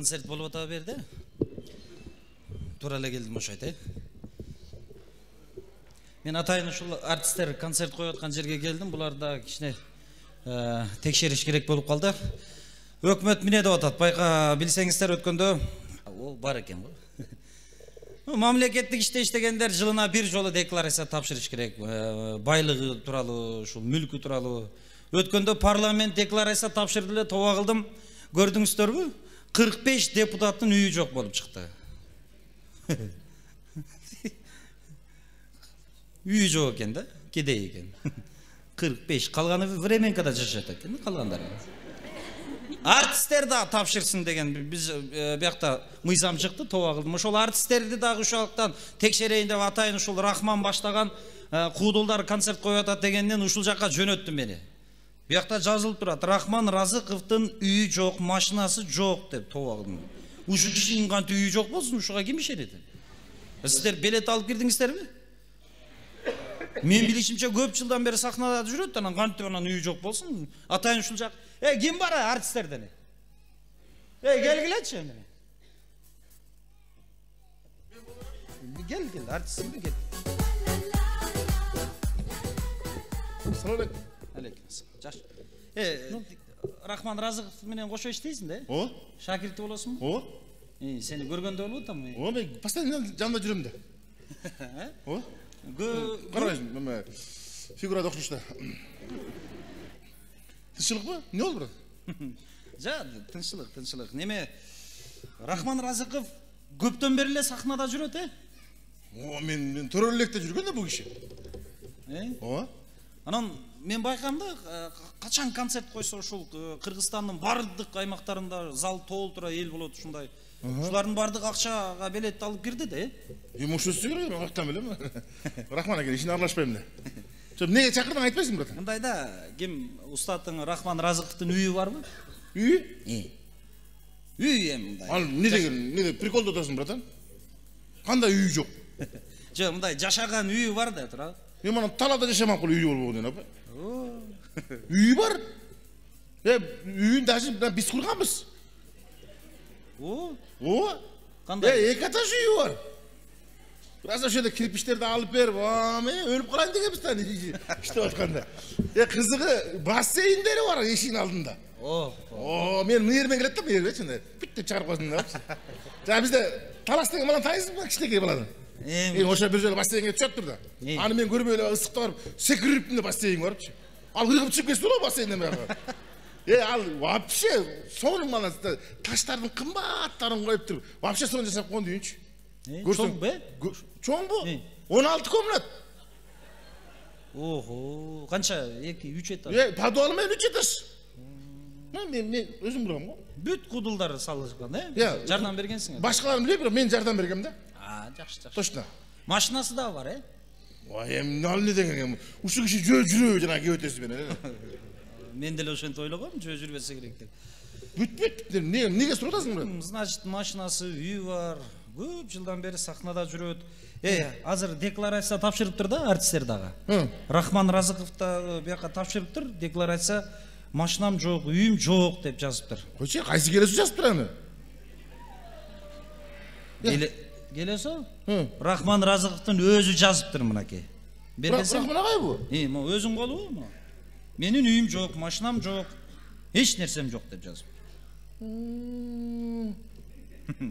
концерт болуп ата берди. Туура эле келдим ошо айт. Мен атайын ушул артисттер концерт коюп аткан жерге келдим. Булар да кичине текшериш керек болуп калды. Өкмөт эмне деп атат? Байка билсеңиздер өткөндө ол бар экен го. Мамлекеттик иште иштегендер жылына бир жолу декларация тапшырыш керек. Байлыгы тууралуу, ушул мүлкү тууралуу. Өткөндө парламент декларация тапшырды эле, тоба кылдым. Көрдүңүздөрбү? 45 депутаттын үйү жок болуп чыкты. Үйү жок экен да, кедей экен. 45, калганы временкада жашашат экен, калгандары. Артисттер да тапшырсын деген биз биякта мыйзам чыкты, тоба кылдым. Ошол артисттерди дагы ушуктан текшерейин деп атайын ушул Рахман баштаган куудулдар концерт коюп атат дегенден ушул жакка жөнөттү мени. Биякта жазылып турат, Рахман Разыковдун үйү жок, машинасы жок деп тоба кылдым. Ушул кишинин кантип үйү жок болсун, ушуга ким ишенет? Сиздер билет алып кирдиңиздерби? Мен билишимче көп жылдан бери сахнада жүрөт, анан кантип анан үйү жок болсун? Атайын ушул жак. Ким бар артисттерден? Келгилечи мени. Кел, артистсиңби кел. Салам алейкум. Алейкум ассалам. Жакшы. Рахман Разыков менен кошо иштейсиң да? О. Шакирти болосуңбу? О. Сени көргөндө болуп атам. О, мен постоянно жанында жүрөм да. О. Карайсың, мен фигурада окшош да. Тынччылыкпы? Не болду, брат? Жа, тынччылык. Неме Рахман Разыков көптөн бери эле сахнада жүрөт, О, мен төрөлөктө жүргөн да бул киши. О. Анан мен байкам да, качан концерт койсо ушул Кыргызстандын бардык аймактарында зал толтура эл болот ушундай. Ушулардын бардык акчага билет алып кирди да, Ушуусу керек, мен каяктан билем. Рахман аке, ишине аралашпайм да. Эмнеге чакырдың айтпайсың, брат? Мындай да, ким устаттын Рахман Разыковдун үйү барбы? Үй? Үй мындай. Ал не деген, приколдо атасың, братан? Кандай үй жок? Жок, мындай жашаган үйү бар да, тура. Мен мана талаада жашамак кылып үйү болбогон апа. Үйү бар. Үйүн даже биз курганбыз. Кандай? Эки этаж үйү бар. Biraz ошода кирпичтерди алып берип, мен өлүп калайын дегенбиз да иштеп атканда. Кызыгы бассейндери бар эшигин алдында. Мен мээрмен келет да, мээрбечи, бүт деп чыгарып койсун да. Жана бизде талас деген баланы таанайсыңбы, кичинекей баланы? Ошо бир жолу бассейнге түшөт тур да. Аны мен көрбөй эле ысыкта барып, секириптин да бассейнге барыпчы. Ал кыргып чыгып кетти го бассейнден баягы. Ал вообще сонун мана таштардын кымбаттарын коюп туруп, вообще сонун жасап койгон дейинчи. Чоңбу? Чоңбу? 16 комнат. Ого, канча? 2-3 этаж. Подвал менен 3 этаж. Мен өзүм билем го. Бүт кудулдар салышкан, Жардам бергенсиң. Башкаларын билбейм, бирок мен жардам бергем да. Жакшы. Точно. Машинасы да бар, Ой, ал не деген. Ушул киши жүрөбү жана кебетеси менен. Мен деле ошентип ойлогом, жүрбөсө керек деп. Бүт. Неге сурап атасың? Значит, машинасы, үйү бар. Көп жылдан бери сахнада жүрөт. Азыр декларация тапшырыптыр да артисттер дагы. Рахман Разыков да бияка тапшырыптыр, декларация машинам жок, үйүм жок деп жазыптыр. Койчу, кайсы келесиз жазыптыр аны? Келесиз? Рахман Разыковдун өзү жазыптыр мынакей. Рахман агай бу? Могу өзүң болобу? Менин үйүм жок, машинам жок, эч нерсем жок деп жазып.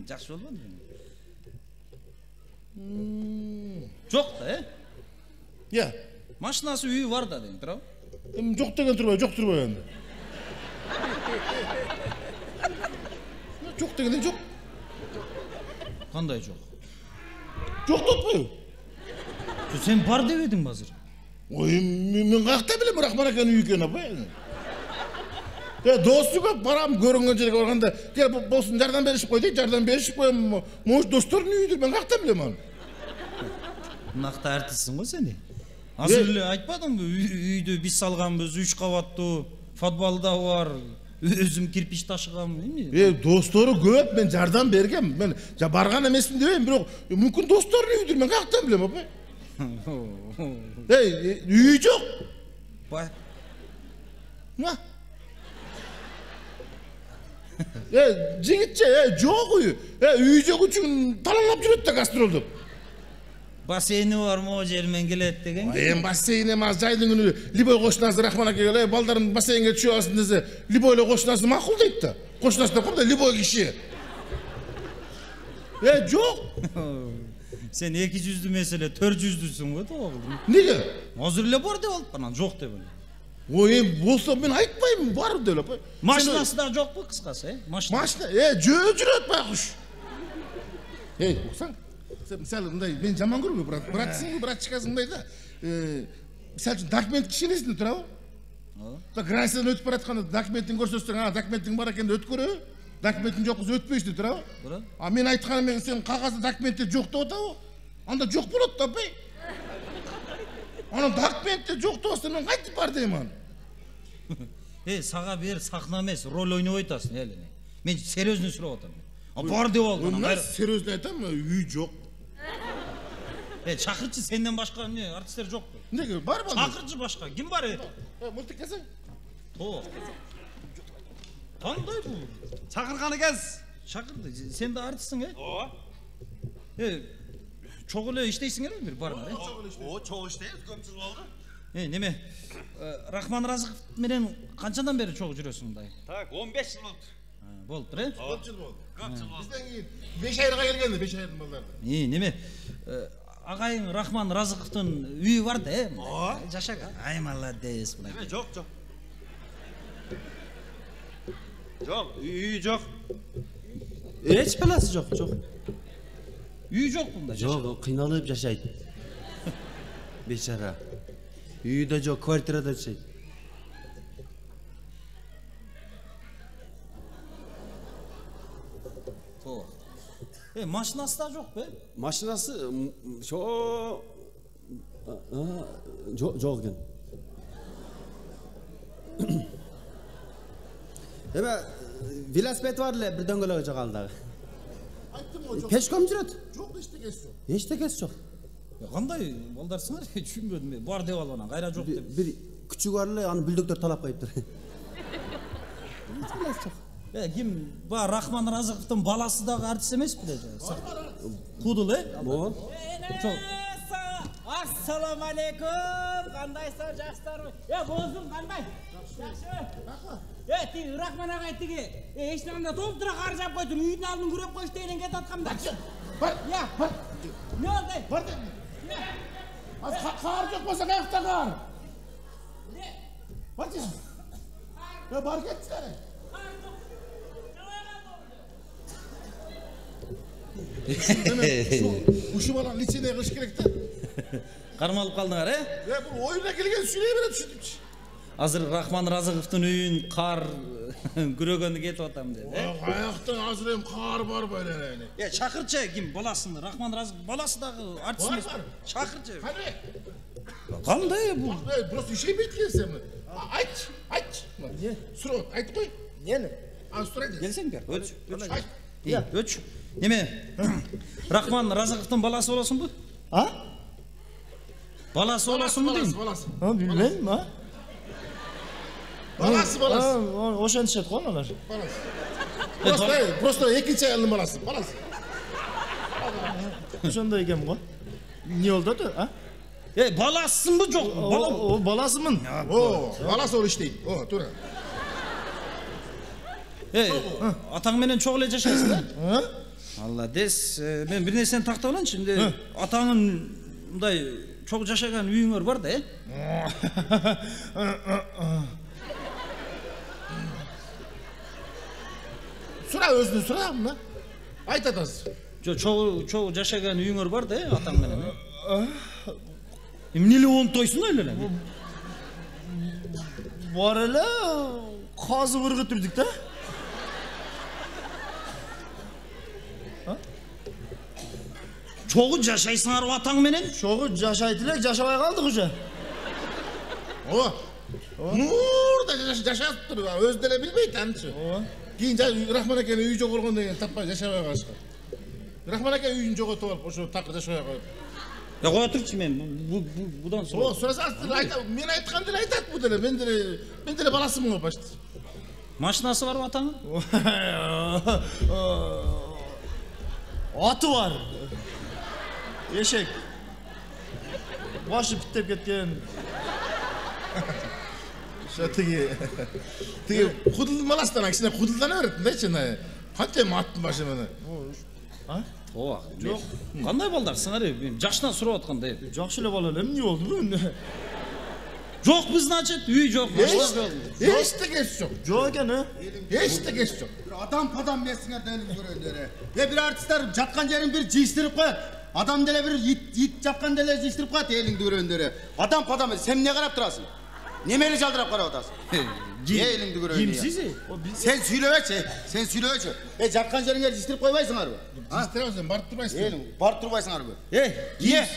Жакшы болбодубу? Жок да, машинасы үйү бар да дейм, туурабы? Жок деген турбай, жок турбай энди. Жок дегенде жок. Кандай жок? Жок деп атпайбы? Сен бар деп эдиң азыр. Ой, мен каяктан билем Рахман акенин үйү экенин, апа. Досу көп барам, көрүнгөн жерге барганда, кел болсун жардам беришип кой дейт, жардам беришип коем. Может, достордун үйүдүр, мен каяктан билем аны? Мынакта артистсиң го сен. Азыр эле айтпадыңбы, үйдү биз салганбыз, 3 кабаттуу, подвал да бар, өзүм кирпич ташыгам, эмне? Достору көп, мен жардам бергем. Мен барган эмесмин дебейм, бирок мүмкүн достордун үйүдүр, мен каяктан билем, апа? Үйү жок. Жigitçe, жоқ үй. Үй жоқ үшін талалап жүреді да гастролдып. Бассейни бармы о жермен келет деген. Бассейн эмас, жайдың күнү Либой кошунасы Рахман аке, балдарын бассейнге түшүп алсын десе, Либойло кошунасы макул дейт да. Кошунасына коп да Либой киши. Жоқ. Сен 200'lü mesele 400'lüsün go тоғылдың. Неге? Азыр эле бар деп алып анан жок деп. Ой, болса мен айтпаймын, бар деп эле. Машинасы да жокпу кыскасы, машина. Машина, жүрөт байкуш. Уксаң. Сен мисалы мындай мен жаман көрбөйм, братсың, братчикасың мындай да. Мисалы үчүн документ кишенесинде турабы? Границадан өтүп баратканда документин көрсөтсөң, документиң бар экенин өткөрөбү? Документин жок болсо өтпөйсүң турабы? Мен айтканым мен сен кагазда документи жок деп атабы? Анда жок болот да, бей. Анан документи жок деп атсаң мен кантип бар деймин. Сага бер сахна эмес, роль ойноп атасың эле. Мен серьезно сурап атам. Бар деп ал. Мен серьезно айтам, үй жок. Чакырчы сенден башка эмне артисттер жокпу? Неге бар ба? Чакырчы башка, ким бар? Мылтык келсең. Кандай бул? Чакырган экенсиз. Чакырды. Сен да артистсиң, Ооба. Чок эле иштейсиңер бир барыңар, Чок иштейбиз, көпчүл болду. Неме? Рахман Разыков менен канчадан бери чок жүрөсүң мындай? Так, 15 жыл болду. Болуптур, Көп жыл болду. Көпчүл болду. Бизден кийин 5 айга келгенди, 5 айдын балдары. Неме? Агайың Рахман Разыковдун үйү бар да, жашаган. Ай молодец мына. Жок. Жок, үй жок. Эч баласы жок. Үй жок мында. Жок, кыйналып жашайт. Бечара. Үйү да жок, квартирада жашайт. Машинасы да жок бе? Машинасы жок экен. Велосипед бар эле, бир дөңгөлөгү жок алдагы. Айттым го жок. Пешком жүрөт. Жок, эчтекеси жок. Эчтекеси жок. Кандай балдарсыңар? Түшүнбөдүм мен. Бар деп алган, кайра жок деп. Бир күчү бар эле, аны бүлдөктөр талап коюптур. Ким бар Рахман Разыковдун баласы дагы артист эмес беле? Кудул, Ассаламу алейкум. Кандайсыздар, жакшысыздарбы? Болсун, кандай? Жакшы. Тиги Рахман агай тиги эчтегенде толтура каржап койдур. Үйдүн алдын күрөп коюш деген кетип аткамда. Бар. Не болду? Бар. Кар жок болсо каякта кар? Бар дейсиң. Бар кетсиңер. Уши баланы лицейде кылыш керек да. Кармалып калдыңар, Бул оюна келген сүйлөй берет ушинтипчи. Азыр Рахман Разыковдун үйүн кар күрөгөнү кетип атам деди. Каяктан азыр эми кар бар беле. Чакырчы ким баласын? Рахман Разыков баласы дагы артист эмес. Чакырчы. Кане? Кандай бул? Просто ишейбейт экенсиң. Айт. Сурап, айтып кой. Нени? Сурайт. Келсеңдер. Өч. Неме? Рахман Разыковдун баласы болосунбу? Баласы болосунбу дейм? Баласы. Билбейм, Баласы. Ошентишет го алар. Просто экинчи аялдын баласы. Баласы. Ошондой экен го. Эмне болду да? Баласысыңбы жок? Баласымын. Баласы ол иштейт. Туура. Атаң менен чогуу эле жашайсың да? Молодец. Мен бир нерсени тактап алайынчы. Атаңын мындай чогуу жашаган үйүңөр бар да, Сура өзүнүн сура мына. Айт атасы. Чогуу жашаган үйүңөр бар да, атаң менен. Эмне эле онтойсуң эле? Бар эле, казып ыргытырдык да. Чогуу жашайсыңар атаң менен? Чогуу жашайт эле, жашабай калдык уже. Мурда жашаптыр, өзү деле билбейт анчы. Кийин Рахман акенин үйү жок болгондон кийин таппай жашабай калышкан. Рахман аке үйүн жоготуп алып, ошо такыр жашабай коюп. Кое турчу мен будан сурап. Сурасаңыз мен айткан деле айтат бу деле. Мен деле баласымын го почти. Машинасы бар атаңın? Atı var. Eşek. Başı pittep ketken. Şu tigi kudulmalastan kişine kuduldana öğrettin de içine. Kança mı attın başımını? Ооба. Жок. Кандай балдарсыңар? Жашынан сурап аткандай. Жақсы эле бала эле эмне болду бу? Жок, биз значит, үй жок. Hiç de geç yok. Жоқ экен, э? Hiç de geç yok. Адам падам месиңер делип көрөндөрү. Бир артисттер жаткан жерин бир жыйштырып коет. Адам деле бир ит жаткан деле жыйштырып коет элиңди көрөндөрү. Адам падам сен эмне карап турасың? Немели жалдырап карап атасың? Элиңди көрөндөрү. Кимсиз? Сен сүйлөбөчү, сен сүйлөбөчү. Жаткан жериңер жыйштырып койбойсуңарбы? Жыйштырабыз, барып турбайсың. Элиң барып турбайсыңарбы?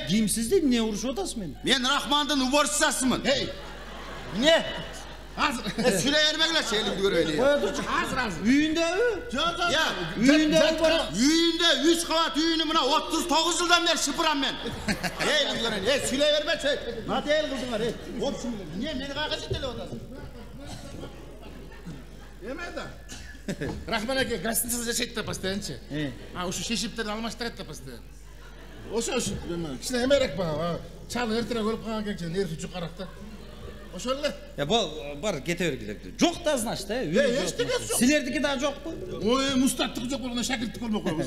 Кимсиз деп эмне урушуп атасың мени? Мен Рахмандын уборщицасымын. Эмне? Азыр сүйлөй бермегилерчи элиңди көрөйүн. Азыр. Үйүндөбү? Я, Үйүндө бар. үйүндө 3 кабат үйүнү мына 39 жылдан бери шыпырам мен. Элиңди көрөйүн. Сүйлөй бербечи. Нател кылдыңар. Общем, эмне мени кайга жетелеп атасың? Emeda. Rahman aka gastinitsiz yashaydi постоянчы. O'sha sheshiblarni almashtiradi постоянно. O'sha kichkina emerak bor. Chal ertaroq o'lib qolgan ekan, nervi juqaroqda. O'shalar. Ya бар кете бергиле. Жок да значит, Силердики да жокпу? Ой, мустаттык жок болгондо шакирттик болмой коебуз.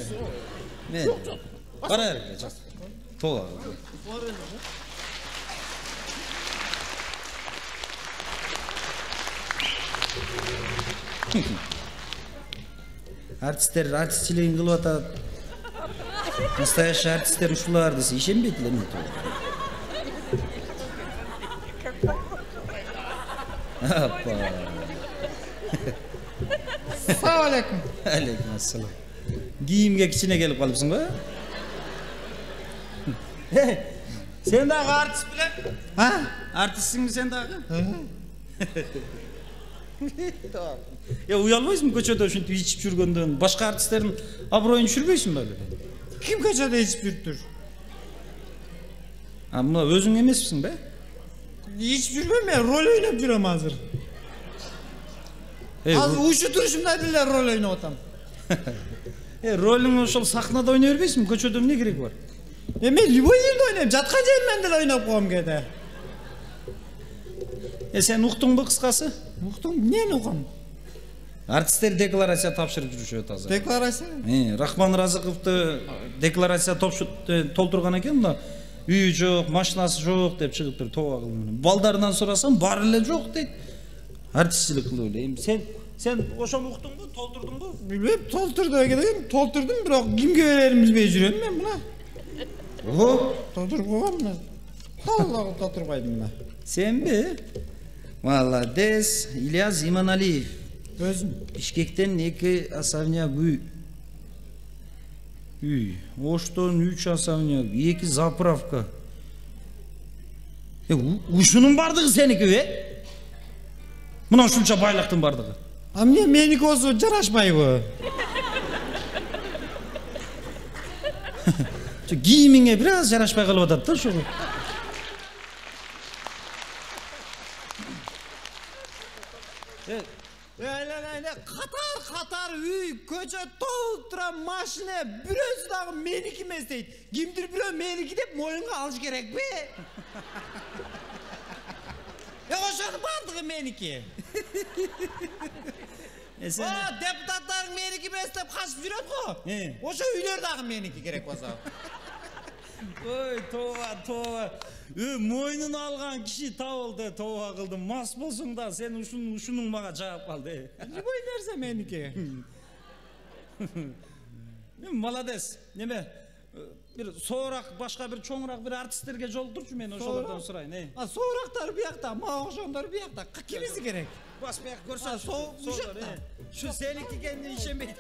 Жок, жок. Бара бергиле, жас. Тооба. Артисттер артистчилигин кылып атат. Настоящий артисттер ушулар десе ишенбейт эле мен. Апа. Assalomu alaykum. Alaykum assalom. Kiyimге кичине келип калыпсың го? Сен дагы артист беле? Артистсиңби сен дагы? Уялбайсыңбы көчөдө ушинтип ичип жүргөндөн? Башка артисттердин аброюн түшүрбөйсүңбү эле? Kim köşede içip yürütür? Мына өзүң эмеспиң бе? İçip yürümem ya, rol oynayıp yürüyorum hazır. Az uşu duruşumda dediler rol oynayıp otam. Rolüңү ошол сахнада ойной бербейсиңби? Көчөдө эмне кереги бар? Men любой жерде oynayayım, жаткан жеримden деле oynап коем кээде. Сен уктуңбу кыскасы? Уктум, эмнени угам? Артисттер декларация тапшырып жүрүшөт азыр. Декларация? Рахман Разыковду декларация толтурган экен, мына үйү жок, машинасы жок деп чыгып туруп тооба кылып. Балдарынан сурасам, баары эле жок дейт. Артистчилик кылып эле. Сен ошону уктуңбу, толтурдуңбу? Билбейм, толтурду экен, толтурдум, бирок кимге берерин билбей жүрөм мен мына. Толтуруп койгом мына. Аллага толтурбайдым мына. Сенби? Молодец, Ильяс Иманалиев. Өзүм. Бишкектен 2 особняк үй. Оштон 3 особняк, 2 заправка. Ушунун бардыгы сеники бе? Мына ушунча байлыктын бардыгы. А мне меники болсо жарашпайбы? Кийимиңе бир аз жарашпай калып атат да ошого. Қатар үй, көчө толтура машина, бирөөсү дагы меники эмес дейт. Кимдир бирөө меники деп моюнга алыш керек бе? Ошонун бардыгы меники. Депутаттар меники эмес деп качып жүрөт го. Ошо үйлөр дагы меники керек болсо. Ой, тооба. Мойнун алган киши табылды, тооба кылдым. Мас болсуң да, сен ушунуң мага жаап калды. Любой нерсе меники. Молодец. Неме? Бир соорак, башка бир чоңураак бир артисттерге жолдурчу, мен ошолордон сурайын. Соорактар биякта, мага ошондор биякта. Кимиси керек? Бас бияк көрсөт. Шу сеники экенине ишенбейт.